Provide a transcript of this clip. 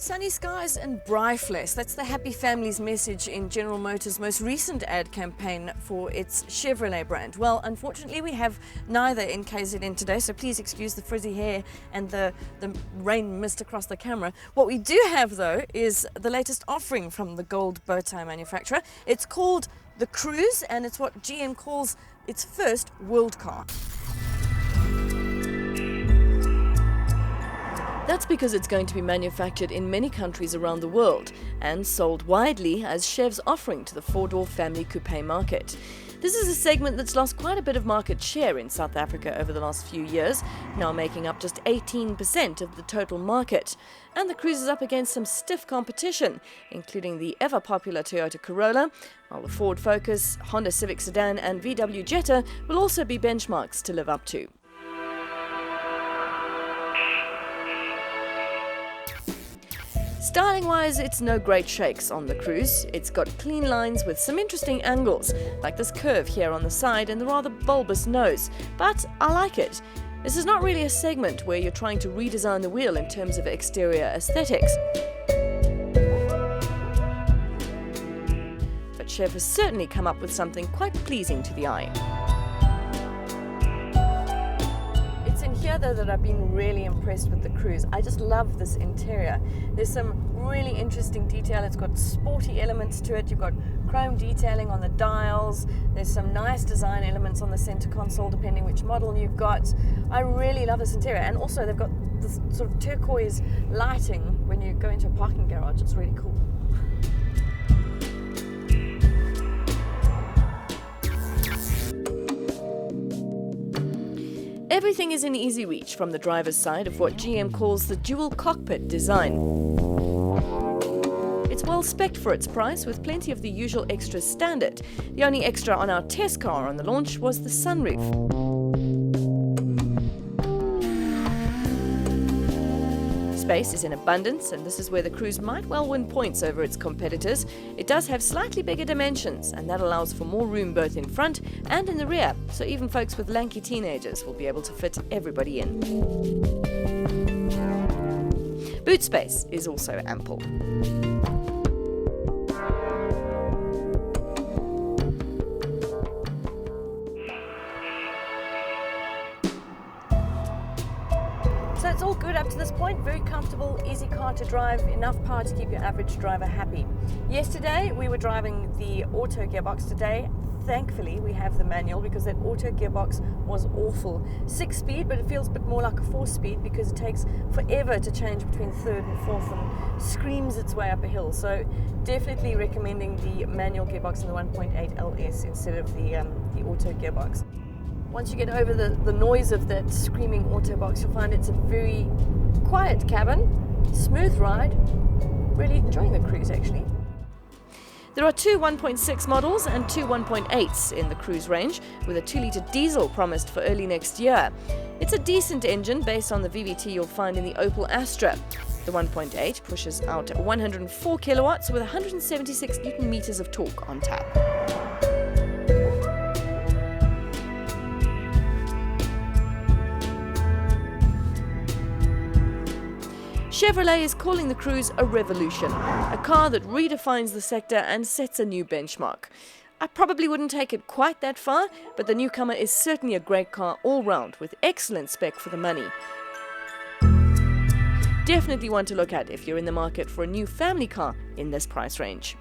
Sunny skies and brifless. That's the Happy Families message in General Motors' most recent ad campaign for its Chevrolet brand. Well, unfortunately, we have neither in KZN today, so please excuse the frizzy hair and the rain mist across the camera. What we do have, though, is the latest offering from the gold bow tie manufacturer. It's called the Cruze, and it's what GM calls its first world car. That's because it's going to be manufactured in many countries around the world and sold widely as Chev's offering to the four-door family coupe market. This is a segment that's lost quite a bit of market share in South Africa over the last few years, now making up just 18% of the total market. And the Cruze is up against some stiff competition, including the ever-popular Toyota Corolla, while the Ford Focus, Honda Civic Sedan and VW Jetta will also be benchmarks to live up to. Styling-wise, it's no great shakes on the Cruze. It's got clean lines with some interesting angles, like this curve here on the side and the rather bulbous nose. But I like it. This is not really a segment where you're trying to redesign the wheel in terms of exterior aesthetics. But Chev has certainly come up with something quite pleasing to the eye. Here though that I've been really impressed with the Cruze. I just love this interior. There's some really interesting detail. It's got sporty elements to it. You've got chrome detailing on the dials. There's some nice design elements on the center console depending which model you've got. I really love this interior, and also they've got this sort of turquoise lighting when you go into a parking garage. It's really cool. Everything is in easy reach from the driver's side of what GM calls the dual cockpit design. It's well spec'd for its price, with plenty of the usual extras standard. The only extra on our test car on the launch was the sunroof. Space is in abundance, and this is where the Cruze might well win points over its competitors. It does have slightly bigger dimensions, and that allows for more room both in front and in the rear, so even folks with lanky teenagers will be able to fit everybody in. Boot space is also ample. So it's all good up to this point, very comfortable, easy car to drive, enough power to keep your average driver happy. Yesterday we were driving the auto gearbox. Today, thankfully, we have the manual because that auto gearbox was awful. 6-speed, but it feels a bit more like a 4-speed because it takes forever to change between third and fourth and screams its way up a hill. So definitely recommending the manual gearbox in the 1.8 LS instead of the auto gearbox. Once you get over the noise of that screaming auto box, you'll find it's a very quiet cabin, smooth ride. Really enjoying the Cruze, actually. There are two 1.6 models and two 1.8s in the Cruze range, with a 2-litre diesel promised for early next year. It's a decent engine based on the VVT you'll find in the Opel Astra. The 1.8 pushes out 104 kilowatts with 176 newton meters of torque on tap. Chevrolet is calling the Cruze a revolution, a car that redefines the sector and sets a new benchmark. I probably wouldn't take it quite that far, but the newcomer is certainly a great car all round, with excellent spec for the money. Definitely one to look at if you're in the market for a new family car in this price range.